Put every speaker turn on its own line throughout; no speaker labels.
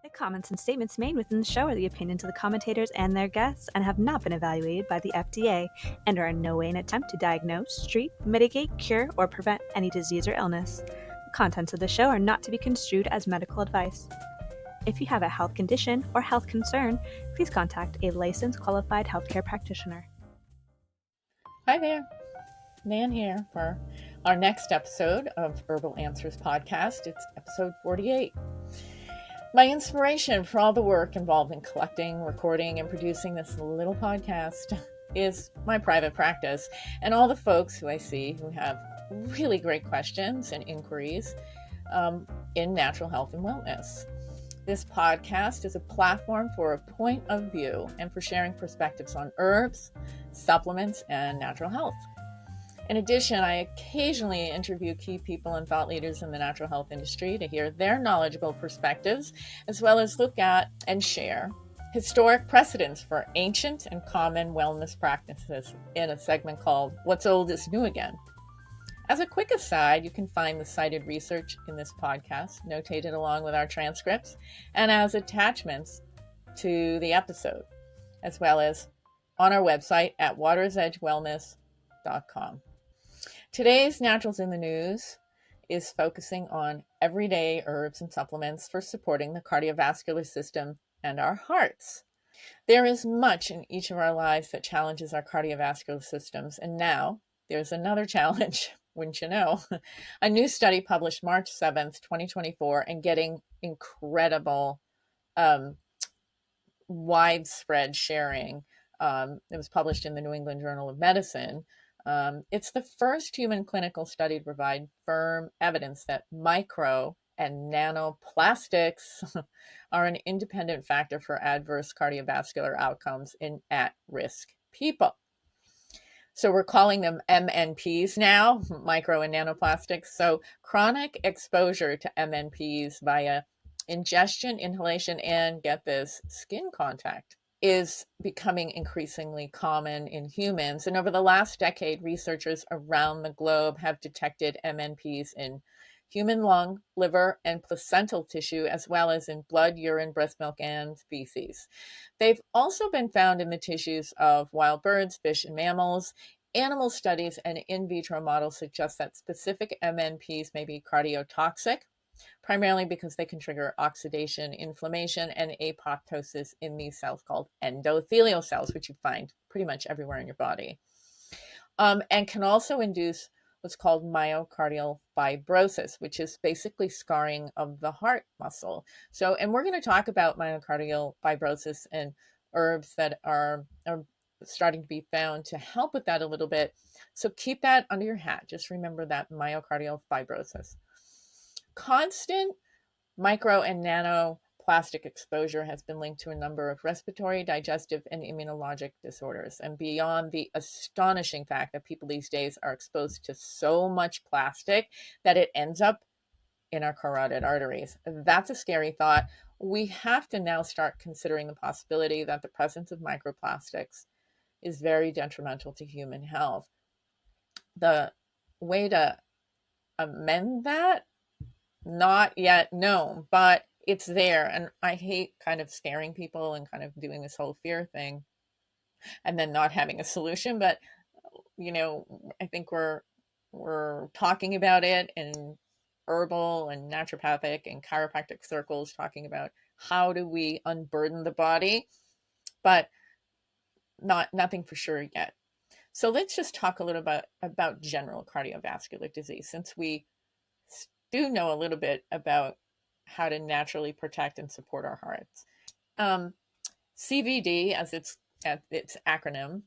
The comments and statements made within the show are the opinions of the commentators and their guests and have not been evaluated by the FDA and are in no way an attempt to diagnose, treat, mitigate, cure, or prevent any disease or illness. The contents of the show are not to be construed as medical advice. If you have a health condition or health concern, please contact a licensed qualified healthcare practitioner.
Hi there, Nan here for our next episode of Herbal Answers podcast. It's episode 48. My inspiration for all the work involved in collecting, recording, and producing this little podcast is my private practice and all the folks who I see who have really great questions and inquiries in natural health and wellness. This podcast is a platform for a point of view and for sharing perspectives on herbs, supplements, and natural health. In addition, I occasionally interview key people and thought leaders in the natural health industry to hear their knowledgeable perspectives, as well as look at and share historic precedents for ancient and common wellness practices in a segment called What's Old is New Again. As a quick aside, you can find the cited research in this podcast notated along with our transcripts and as attachments to the episode, as well as on our website at watersedgewellness.com. Today's Naturals in the News is focusing on everyday herbs and supplements for supporting the cardiovascular system and our hearts. There is much in each of our lives that challenges our cardiovascular systems, and now there's another challenge, wouldn't you know? A new study published March 7th, 2024, and getting incredible widespread sharing. It was published in the New England Journal of Medicine. It's the first human clinical study to provide firm evidence that micro and nanoplastics are an independent factor for adverse cardiovascular outcomes in at-risk people. So we're calling them MNPs now, micro and nanoplastics. So chronic exposure to MNPs via ingestion, inhalation, and get this, skin contact is becoming increasingly common in humans. And over the last decade, researchers around the globe have detected MNPs in human lung, liver, and placental tissue, as well as in blood, urine, breast milk, and feces. They've also been found in the tissues of wild birds, fish, and mammals. Animal studies and in vitro models suggest that specific MNPs may be cardiotoxic, primarily because they can trigger oxidation, inflammation, and apoptosis in these cells called endothelial cells, which you find pretty much everywhere in your body, and can also induce what's called myocardial fibrosis, which is basically scarring of the heart muscle. So, and we're going to talk about myocardial fibrosis and herbs that are starting to be found to help with that a little bit. So keep that under your hat. Just remember that myocardial fibrosis. Constant micro and nanoplastic exposure has been linked to a number of respiratory, digestive, and immunologic disorders. And beyond the astonishing fact that people these days are exposed to so much plastic that it ends up in our carotid arteries. That's a scary thought. We have to now start considering the possibility that the presence of microplastics is very detrimental to human health. The way to amend that, not yet known, but it's there. And I hate kind of scaring people and kind of doing this whole fear thing and then not having a solution. But, you know, I think we're talking about it in herbal and naturopathic and chiropractic circles, talking about how do we unburden the body, but nothing for sure yet. So let's just talk a little bit about general cardiovascular disease, since we do know a little bit about how to naturally protect and support our hearts. CVD, as its acronym,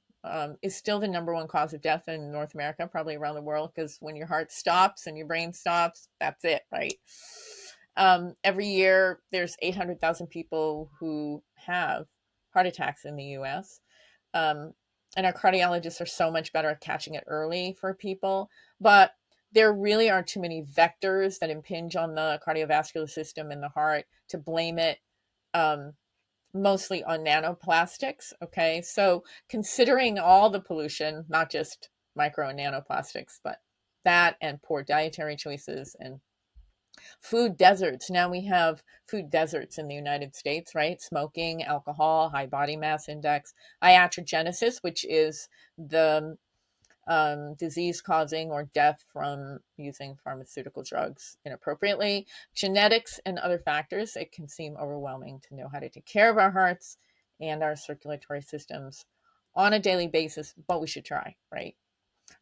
is still the number one cause of death in North America, probably around the world, because when your heart stops and your brain stops, that's it, right? Every year, there's 800,000 people who have heart attacks in the U.S., and our cardiologists are so much better at catching it early for people, but there really are too many vectors that impinge on the cardiovascular system and the heart to blame it mostly on nanoplastics. Okay, so considering all the pollution, not just micro and nanoplastics, but that and poor dietary choices and Food deserts. Now we have food deserts in the United States, right? Smoking, alcohol, high body mass index, iatrogenesis, which is the disease causing or death from using pharmaceutical drugs inappropriately, genetics, and other factors. It can seem overwhelming to know how to take care of our hearts and our circulatory systems on a daily basis, but we should try, right?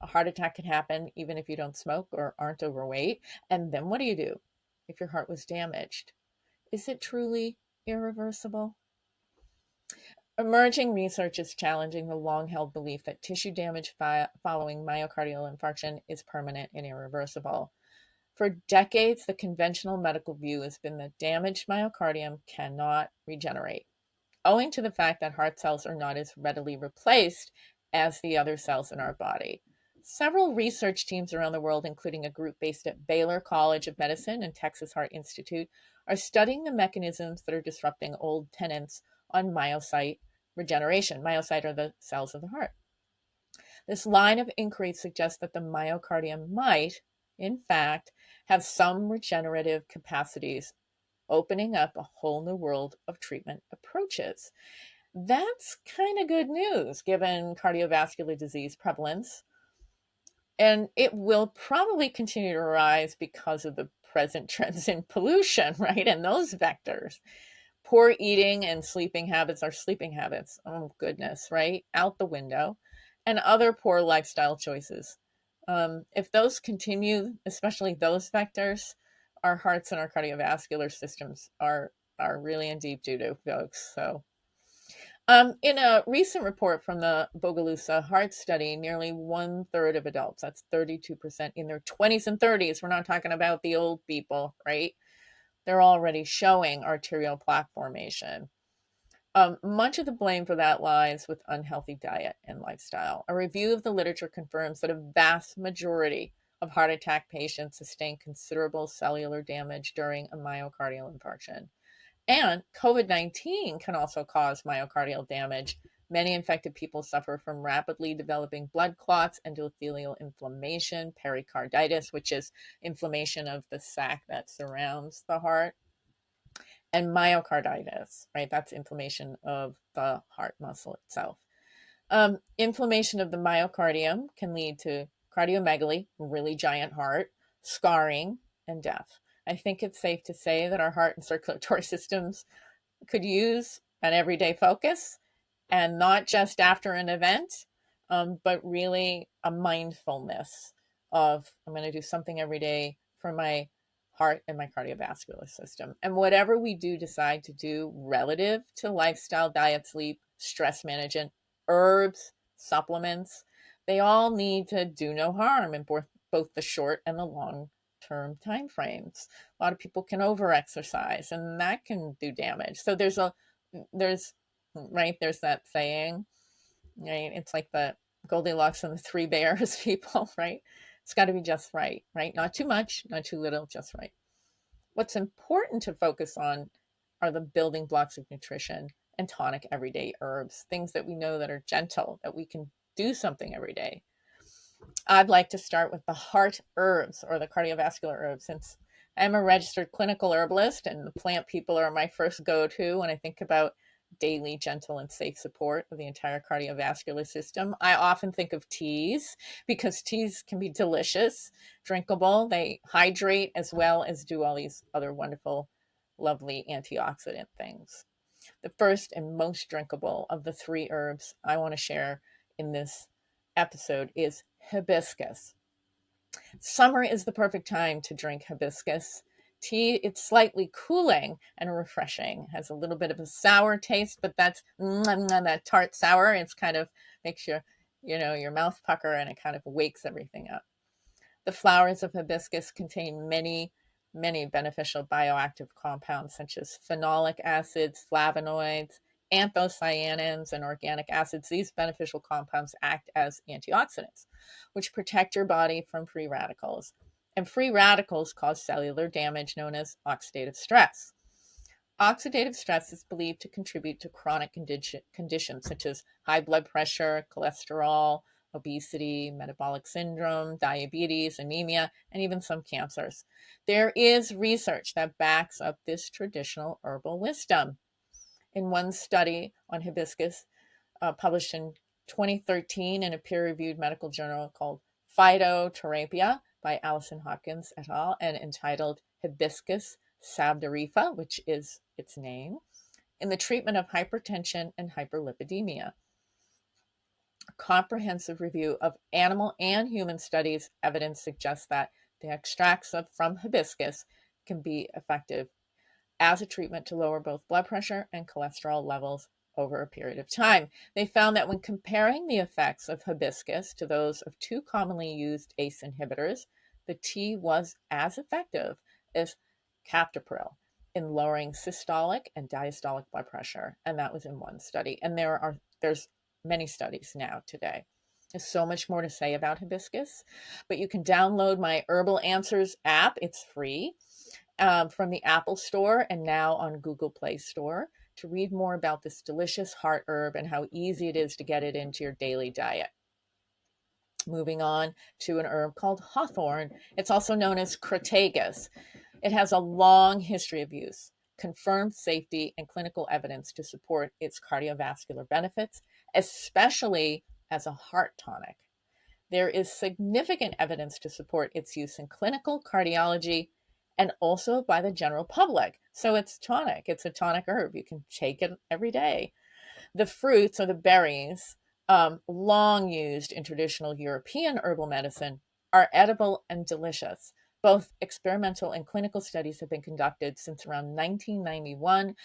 A heart attack can happen even if you don't smoke or aren't overweight. And then what do you do if your heart was damaged? Is it truly irreversible? Emerging research is challenging the long held belief that tissue damage following myocardial infarction is permanent and irreversible. For decades, the conventional medical view has been that damaged myocardium cannot regenerate, owing to the fact that heart cells are not as readily replaced as the other cells in our body. Several research teams around the world, including a group based at Baylor College of Medicine and Texas Heart Institute, are studying the mechanisms that are disrupting old tenets on myocyte regeneration. Myocyte are the cells of the heart. This line of inquiry suggests that the myocardium might, in fact, have some regenerative capacities, opening up a whole new world of treatment approaches. That's kind of good news given cardiovascular disease prevalence. And it will probably continue to rise because of the present trends in pollution, right? And those vectors. Poor eating and sleeping habits are sleeping habits. Oh, goodness, right? Out the window. And other poor lifestyle choices. If those continue, especially those vectors, our hearts and our cardiovascular systems are really in deep doo doo, folks. So in a recent report from the Bogalusa Heart Study, nearly one third of adults, that's 32%, in their 20s and 30s, we're not talking about the old people, right? They're already showing arterial plaque formation. Much of the blame for that lies with unhealthy diet and lifestyle. A review of the literature confirms that a vast majority of heart attack patients sustain considerable cellular damage during a myocardial infarction. And COVID-19 can also cause myocardial damage. Many infected people suffer from rapidly developing blood clots, endothelial inflammation, pericarditis, which is inflammation of the sac that surrounds the heart, and myocarditis, right? That's inflammation of the heart muscle itself. Inflammation of the myocardium can lead to cardiomegaly, really giant heart, scarring, and death. I think it's safe to say that our heart and circulatory systems could use an everyday focus, and not just after an event, but really a mindfulness of I'm going to do something every day for my heart and my cardiovascular system. And whatever we do decide to do relative to lifestyle, diet, sleep, stress management, herbs, supplements, they all need to do no harm in both the short and the long term time frames. A lot of people can overexercise and that can do damage. So there's right, there's that saying, right? It's like the Goldilocks and the Three Bears people, right? It's got to be just right, right? Not too much, not too little, just right. What's important to focus on are the building blocks of nutrition and tonic everyday herbs, things that we know that are gentle, that we can do something every day. I'd like to start with the heart herbs or the cardiovascular herbs, since I'm a registered clinical herbalist and the plant people are my first go-to when I think about daily, gentle, and safe support of the entire cardiovascular system. I often think of teas because teas can be delicious, drinkable. They hydrate as well as do all these other wonderful, lovely antioxidant things. The first and most drinkable of the three herbs I want to share in this episode is hibiscus. Summer is the perfect time to drink hibiscus tea. It's slightly cooling and refreshing. Has a little bit of a sour taste, but that's that tart sour. It's kind of makes your mouth pucker, and it kind of wakes everything up. The flowers of hibiscus contain many beneficial bioactive compounds such as phenolic acids, flavonoids, anthocyanins, and organic acids. These beneficial compounds act as antioxidants, which protect your body from free radicals. And free radicals cause cellular damage known as oxidative stress. Oxidative stress is believed to contribute to chronic conditions such as high blood pressure, cholesterol, obesity, metabolic syndrome, diabetes, anemia, and even some cancers. There is research that backs up this traditional herbal wisdom. In one study on hibiscus, published in 2013 in a peer-reviewed medical journal called Phytotherapia by Allison Hopkins et al., and entitled Hibiscus sabdarifa, which is its name, in the treatment of hypertension and hyperlipidemia. A comprehensive review of animal and human studies, evidence suggests that the extracts from hibiscus can be effective as a treatment to lower both blood pressure and cholesterol levels over a period of time. They found that when comparing the effects of hibiscus to those of two commonly used ACE inhibitors, the tea was as effective as captopril in lowering systolic and diastolic blood pressure. And that was in one study. And there's many studies now today. There's so much more to say about hibiscus, but you can download my Herbal Answers app. It's free from the Apple Store and now on Google Play Store to read more about this delicious heart herb and how easy it is to get it into your daily diet. Moving on to an herb called Hawthorn. It's also known as Crataegus. It has a long history of use, confirmed safety, and clinical evidence to support its cardiovascular benefits, especially as a heart tonic. There is significant evidence to support its use in clinical cardiology and also by the general public. So it's tonic. It's a tonic herb. You can take it every day. The fruits or the berries, long used in traditional European herbal medicine, are edible and delicious. Both experimental and clinical studies have been conducted since around 1991.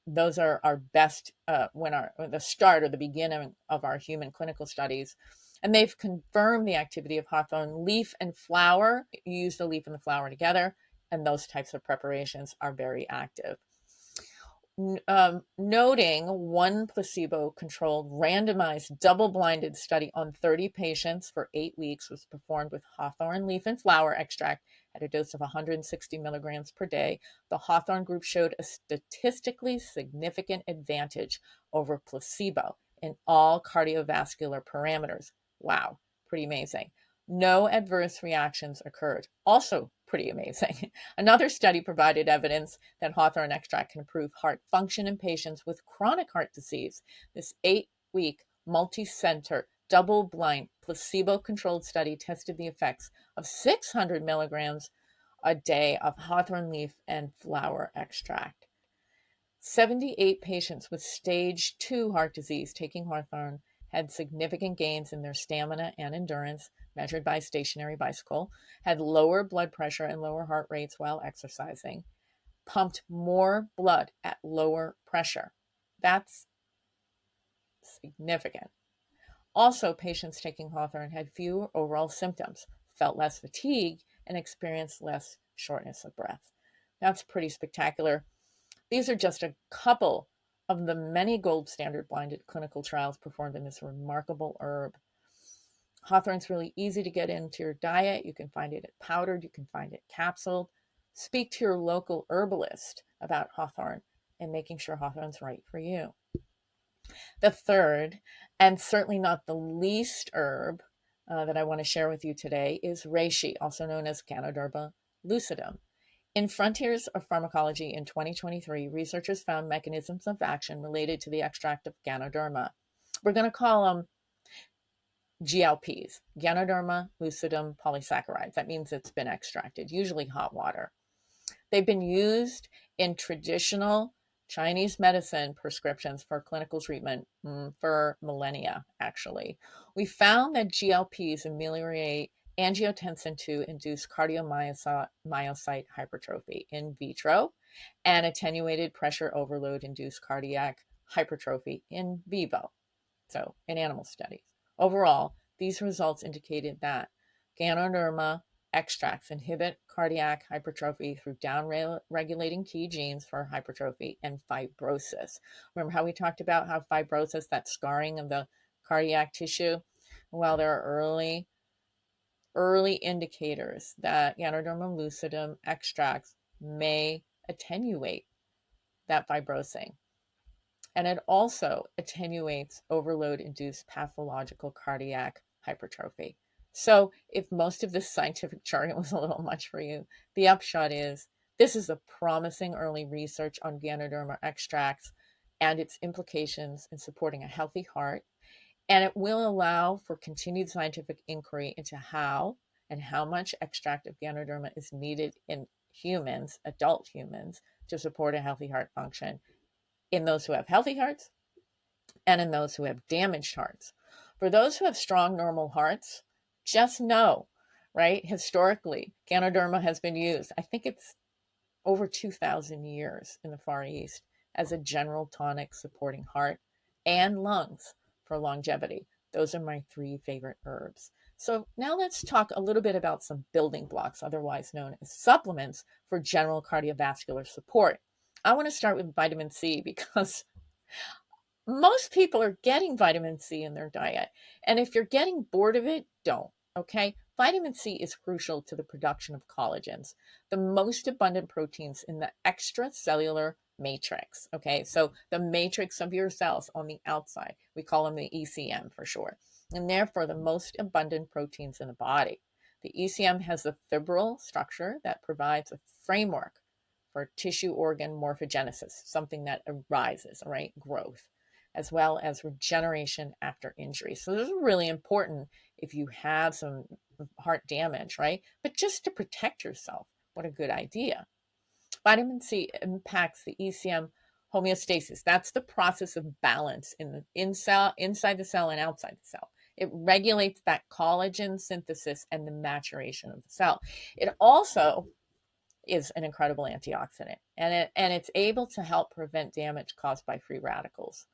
Those are our best, the start or the beginning of our human clinical studies. And they've confirmed the activity of hawthorn leaf and flower. You use the leaf and the flower together, and those types of preparations are very active. Noting one placebo-controlled randomized double-blinded study on 30 patients for 8 weeks was performed with hawthorn leaf and flower extract at a dose of 160 milligrams per day. The hawthorn group showed a statistically significant advantage over placebo in all cardiovascular parameters. Wow, pretty amazing. No adverse reactions occurred. Also pretty amazing. Another study provided evidence that hawthorn extract can improve heart function in patients with chronic heart disease. This 8-week, multi-center, double-blind, placebo-controlled study tested the effects of 600 milligrams a day of hawthorn leaf and flower extract. 78 patients with stage 2 heart disease taking hawthorn had significant gains in their stamina and endurance, measured by stationary bicycle, had lower blood pressure and lower heart rates while exercising, pumped more blood at lower pressure. That's significant. Also, patients taking hawthorn had fewer overall symptoms, felt less fatigue, and experienced less shortness of breath. That's pretty spectacular. These are just a couple of the many gold standard blinded clinical trials performed in this remarkable herb. Hawthorn's really easy to get into your diet. You can find it powdered, you can find it capsuled. Speak to your local herbalist about hawthorn and making sure hawthorn's right for you. The third, and certainly not the least herb that I want to share with you today is reishi, also known as Ganoderma lucidum. In Frontiers of Pharmacology in 2023, researchers found mechanisms of action related to the extract of Ganoderma. We're going to call them GLPs, Ganoderma lucidum polysaccharides. That means it's been extracted, usually hot water. They've been used in traditional Chinese medicine prescriptions for clinical treatment for millennia, actually. We found that GLPs ameliorate angiotensin II-induced cardiomyocyte hypertrophy in vitro and attenuated pressure overload-induced cardiac hypertrophy in vivo, so in animal studies. Overall, these results indicated that Ganoderma extracts inhibit cardiac hypertrophy through down-regulating key genes for hypertrophy and fibrosis. Remember how we talked about how fibrosis, that scarring of the cardiac tissue? Well, there are early indicators that Ganoderma lucidum extracts may attenuate that fibrosing. And it also attenuates overload-induced pathological cardiac hypertrophy. So if most of this scientific jargon was a little much for you, the upshot is this is a promising early research on Ganoderma extracts and its implications in supporting a healthy heart, and it will allow for continued scientific inquiry into how and how much extract of Ganoderma is needed in humans, adult humans, to support a healthy heart function in those who have healthy hearts and in those who have damaged hearts. For those who have strong, normal hearts, just know, right? Historically, Ganoderma has been used, I think it's over 2,000 years in the Far East, as a general tonic supporting heart and lungs for longevity. Those are my three favorite herbs. So now let's talk a little bit about some building blocks, otherwise known as supplements, for general cardiovascular support. I want to start with vitamin C because most people are getting vitamin C in their diet. And if you're getting bored of it, don't. Okay. Vitamin C is crucial to the production of collagens, the most abundant proteins in the extracellular matrix. Okay. So the matrix of your cells on the outside, we call them the ECM for short, and therefore the most abundant proteins in the body. The ECM has a fibril structure that provides a framework for tissue organ morphogenesis, something that arises, right? Growth, as well as regeneration after injury. So this is really important if you have some heart damage, right? But just to protect yourself, what a good idea. Vitamin C impacts the ECM homeostasis. That's the process of balance in the inside the cell and outside the cell. It regulates that collagen synthesis and the maturation of the cell. It also is an incredible antioxidant, and it's able to help prevent damage caused by free radicals.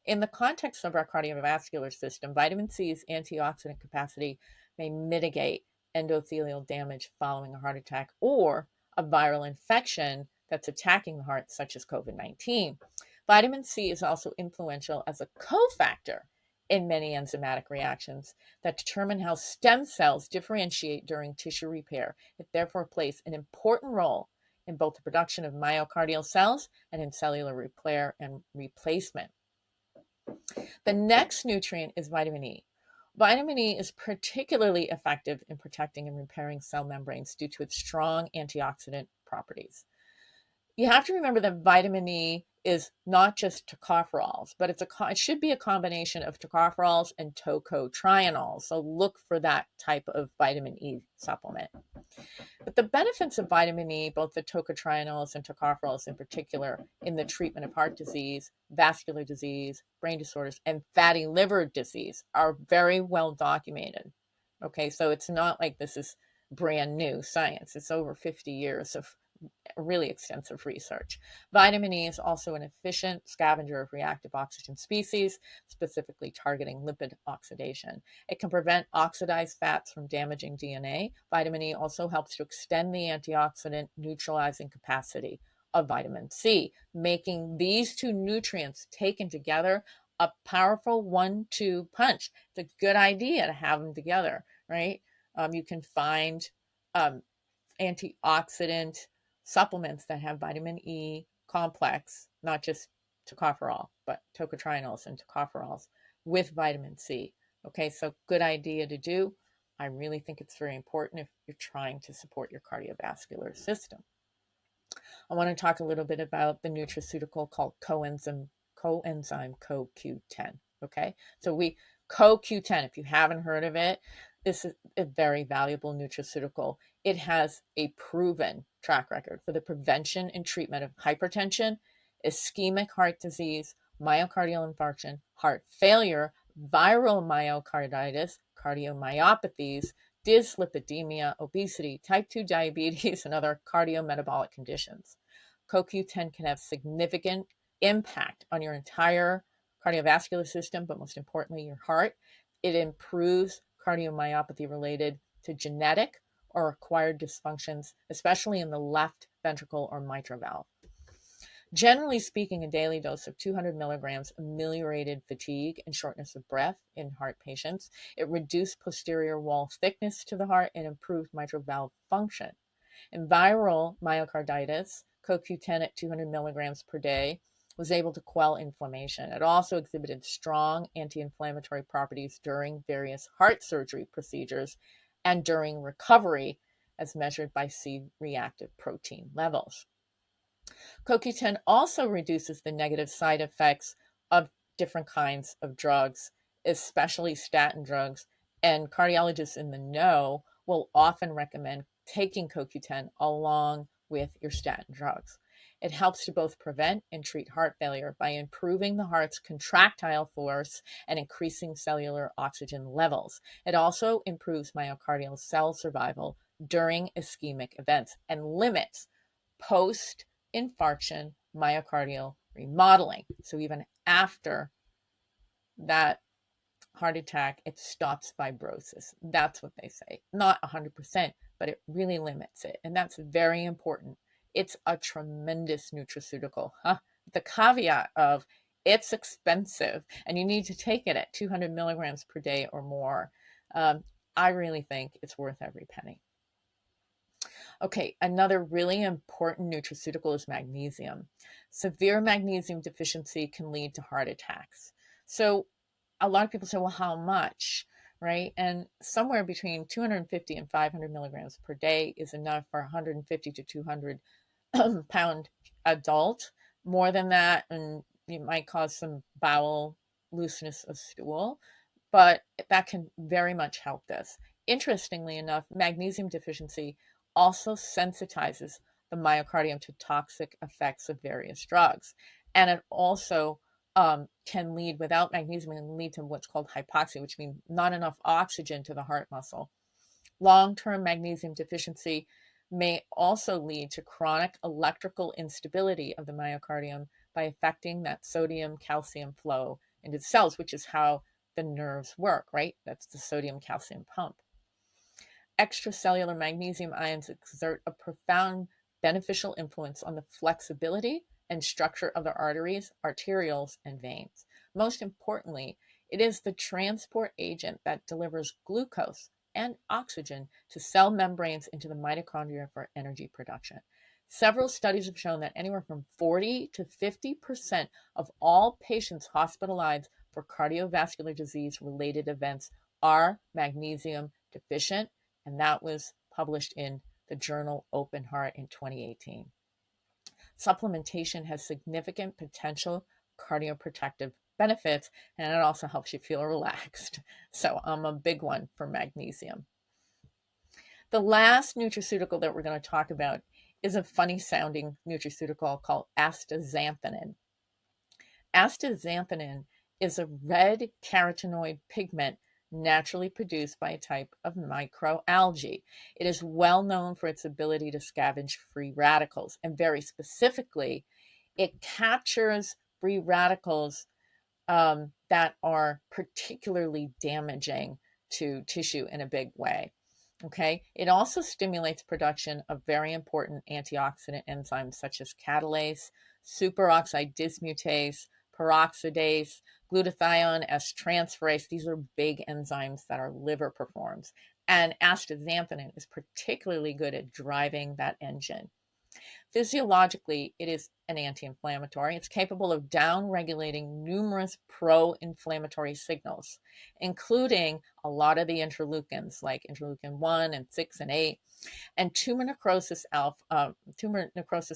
In the context of our cardiovascular system, vitamin C's antioxidant capacity may mitigate endothelial damage following a heart attack or a viral infection that's attacking the heart, such as COVID-19. Vitamin C is also influential as a cofactor in many enzymatic reactions that determine how stem cells differentiate during tissue repair. It therefore plays an important role in both the production of myocardial cells and in cellular repair and replacement. The next nutrient is vitamin E. Vitamin E is particularly effective in protecting and repairing cell membranes due to its strong antioxidant properties. You have to remember that vitamin E is not just tocopherols, but it should be a combination of tocopherols and tocotrienols. So look for that type of vitamin E supplement. But the benefits of vitamin E, both the tocotrienols and tocopherols in particular, in the treatment of heart disease, vascular disease, brain disorders, and fatty liver disease are very well documented. Okay, so it's not like this is brand new science. It's over 50 years of really extensive research. Vitamin E is also an efficient scavenger of reactive oxygen species, specifically targeting lipid oxidation. It can prevent oxidized fats from damaging DNA. Vitamin E also helps to extend the antioxidant neutralizing capacity of vitamin C, making these two nutrients taken together a powerful 1-2 punch. It's a good idea to have them together, right? You can find antioxidant supplements that have vitamin E complex, not just tocopherol, but tocotrienols and tocopherols with vitamin C. Okay, so good idea to do. I really think it's very important if you're trying to support your cardiovascular system. I want to talk a little bit about the nutraceutical called coenzyme CoQ10. Okay, so CoQ10, if you haven't heard of it, this is a very valuable nutraceutical. It has a proven track record for the prevention and treatment of hypertension, ischemic heart disease, myocardial infarction, heart failure, viral myocarditis, cardiomyopathies, dyslipidemia, obesity, type 2 diabetes, and other cardiometabolic conditions. CoQ10 can have significant impact on your entire cardiovascular system, but most importantly, your heart. It improves cardiomyopathy related to genetic or acquired dysfunctions, especially in the left ventricle or mitral valve. Generally speaking, a daily dose of 200 milligrams ameliorated fatigue and shortness of breath in heart patients. It reduced posterior wall thickness to the heart and improved mitral valve function. In viral myocarditis, CoQ10 at 200 milligrams per day was able to quell inflammation. It also exhibited strong anti-inflammatory properties during various heart surgery procedures and during recovery, as measured by C-reactive protein levels. CoQ10 also reduces the negative side effects of different kinds of drugs, especially statin drugs, and cardiologists in the know will often recommend taking CoQ10 along with your statin drugs. It helps to both prevent and treat heart failure by improving the heart's contractile force and increasing cellular oxygen levels. It also improves myocardial cell survival during ischemic events and limits post infarction myocardial remodeling. So even after that heart attack, it stops fibrosis. That's what they say. Not 100%, but it really limits it. And that's very important. It's a tremendous nutraceutical. The caveat of it's expensive and you need to take it at 200 milligrams per day or more. I really think it's worth every penny. Okay, another really important nutraceutical is magnesium. Severe magnesium deficiency can lead to heart attacks. So a lot of people say, well, how much, right? And somewhere between 250 and 500 milligrams per day is enough for a 150 to 200 pound adult. More than that, and it might cause some bowel looseness of stool, but that can very much help this. Interestingly enough, magnesium deficiency also sensitizes the myocardium to toxic effects of various drugs. And it also can lead, without magnesium, can lead to what's called hypoxia, which means not enough oxygen to the heart muscle. Long-term magnesium deficiency may also lead to chronic electrical instability of the myocardium by affecting that sodium calcium flow into the cells, which is how the nerves work, right? That's the sodium calcium pump. Extracellular magnesium ions exert a profound beneficial influence on the flexibility and structure of the arteries, arterioles, and veins. Most importantly, it is the transport agent that delivers glucose and oxygen to cell membranes into the mitochondria for energy production. Several studies have shown that anywhere from 40 to 50% of all patients hospitalized for cardiovascular disease related events are magnesium deficient, and that was published in the journal Open Heart in 2018. Supplementation has significant potential cardioprotective benefits, and it also helps you feel relaxed. So I'm a big one for magnesium. The last nutraceutical that we're going to talk about is a funny sounding nutraceutical called astaxanthin. Astaxanthin is a red carotenoid pigment naturally produced by a type of microalgae. It is well known for its ability to scavenge free radicals, and very specifically, it captures free radicals that are particularly damaging to tissue in a big way. Okay, it also stimulates production of very important antioxidant enzymes such as catalase, superoxide dismutase, peroxidase, glutathione S-transferase. These are big enzymes that our liver performs. And astaxanthin is particularly good at driving that engine. Physiologically, it is an anti-inflammatory. It's capable of down-regulating numerous pro-inflammatory signals, including a lot of the interleukins like interleukin 1 and 6 and 8, and tumor necrosis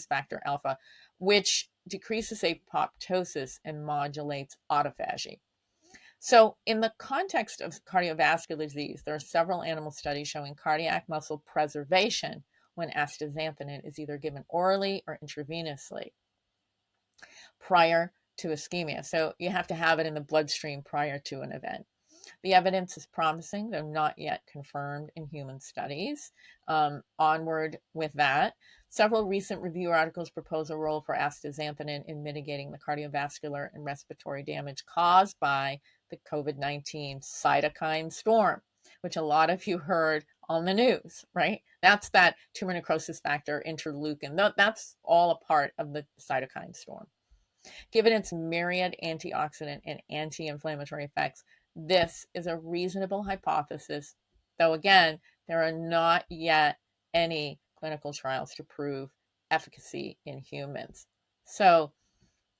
factor alpha, which decreases apoptosis and modulates autophagy. So, in the context of cardiovascular disease, there are several animal studies showing cardiac muscle preservation when astaxanthin is either given orally or intravenously prior to ischemia. So, you have to have it in the bloodstream prior to an event. The evidence is promising, though not yet confirmed in human studies. Onward with that. Several recent review articles propose a role for astaxanthin in mitigating the cardiovascular and respiratory damage caused by the COVID-19 cytokine storm, which a lot of you heard on the news, right? That's that tumor necrosis factor interleukin. That's all a part of the cytokine storm. Given its myriad antioxidant and anti-inflammatory effects, this is a reasonable hypothesis, though again, there are not yet any clinical trials to prove efficacy in humans. So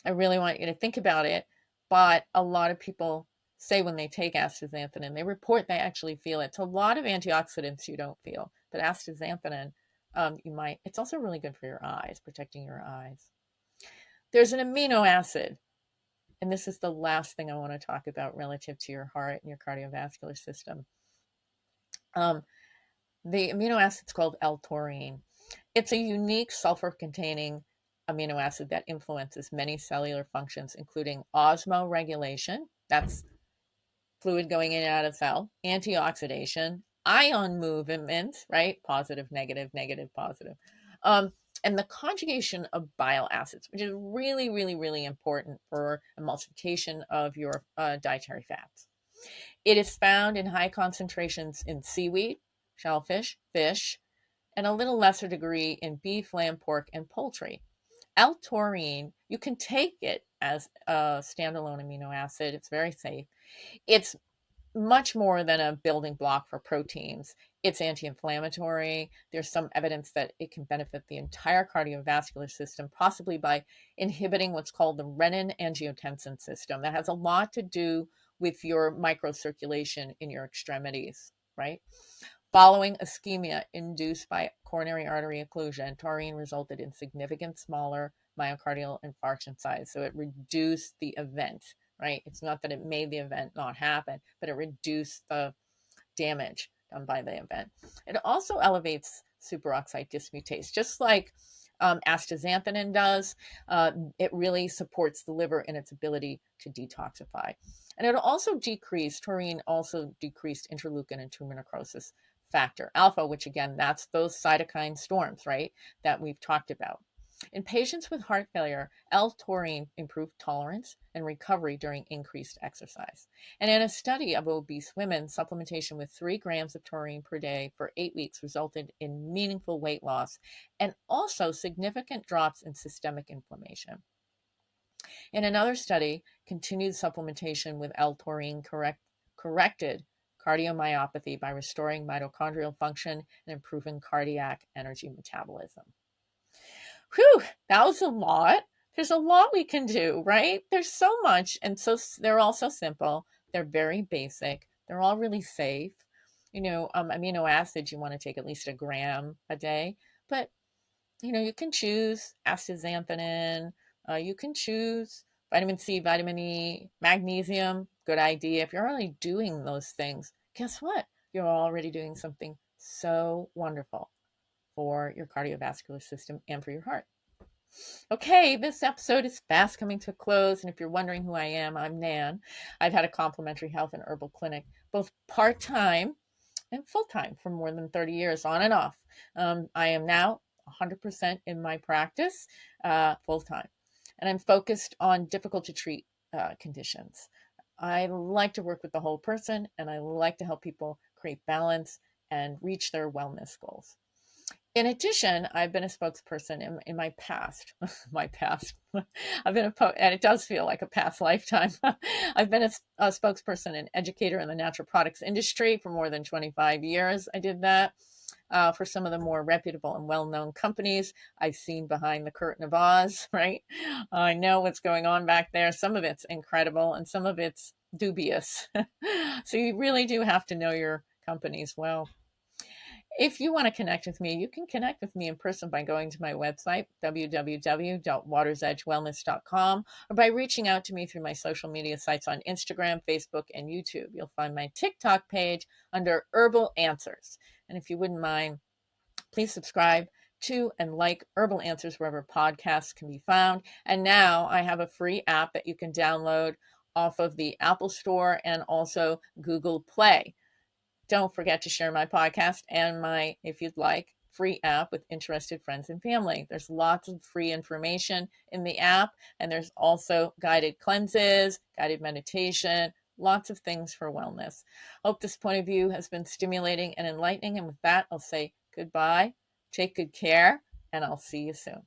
I really want you to think about it. But a lot of people say when they take astaxanthin, they report they actually feel it. So a lot of antioxidants you don't feel, but astaxanthin, you might. It's also really good for your eyes, protecting your eyes. There's an amino acid, and this is the last thing I want to talk about relative to your heart and your cardiovascular system. Um, the amino acid is called L-Taurine. It's a unique sulfur-containing amino acid that influences many cellular functions, including osmoregulation, that's fluid going in and out of cell, antioxidation, ion movement, right? Positive, negative, negative, positive. Um, and the conjugation of bile acids, which is really, really, really important for emulsification of your dietary fats. It is found in high concentrations in seaweed, shellfish, fish, and a little lesser degree in beef, lamb, pork, and poultry. L-taurine, you can take it as a standalone amino acid. It's very safe. It's much more than a building block for proteins. It's anti-inflammatory. There's some evidence that it can benefit the entire cardiovascular system, possibly by inhibiting what's called the renin-angiotensin system. That has a lot to do with your microcirculation in your extremities, right? Following ischemia induced by coronary artery occlusion, taurine resulted in significant smaller myocardial infarction size. So it reduced the event, right? It's not that it made the event not happen, but it reduced the damage done by the event. It also elevates superoxide dismutase, just like astaxanthin does. It really supports the liver in its ability to detoxify. And it also decreased, taurine also decreased interleukin and tumor necrosis factor alpha, which again, that's those cytokine storms, right, that we've talked about. In patients with heart failure, L-taurine improved tolerance and recovery during increased exercise. And in a study of obese women, supplementation with 3 grams of taurine per day for 8 weeks resulted in meaningful weight loss and also significant drops in systemic inflammation. In another study, continued supplementation with L-taurine corrected cardiomyopathy by restoring mitochondrial function and improving cardiac energy metabolism. Whew, that was a lot. There's a lot we can do, right? There's so much, and so they're all so simple. They're very basic. They're all really safe. Amino acids, you want to take at least a gram a day, but you can choose astaxanthin. You can choose vitamin C, vitamin E, magnesium. Good idea. If you're already doing those things, guess what? You're already doing something so wonderful for your cardiovascular system and for your heart. Okay, this episode is fast coming to a close. And if you're wondering who I am, I'm Nan. I've had a complementary health and herbal clinic, both part time and full time for more than 30 years, on and off. I am now 100% in my practice full time. And I'm focused on difficult to treat conditions. I like to work with the whole person, and I like to help people create balance and reach their wellness goals. In addition, I've been a spokesperson in my past. My past. I've been and it does feel like a past lifetime. I've been a spokesperson and educator in the natural products industry for more than 25 years. I did that for some of the more reputable and well-known companies. I've seen behind the curtain of Oz, right? I know what's going on back there. Some of it's incredible and some of it's dubious. So you really do have to know your companies well. If you want to connect with me, you can connect with me in person by going to my website, www.watersedgewellness.com, or by reaching out to me through my social media sites on Instagram, Facebook, and YouTube. You'll find my TikTok page under Herbal Answers. And if you wouldn't mind, please subscribe to and like Herbal Answers wherever podcasts can be found. And now I have a free app that you can download off of the Apple Store and also Google Play. Don't forget to share my podcast and my, if you'd like, free app with interested friends and family. There's lots of free information in the app, and there's also guided cleanses, guided meditation, lots of things for wellness. Hope this point of view has been stimulating and enlightening. And with that, I'll say goodbye, take good care, and I'll see you soon.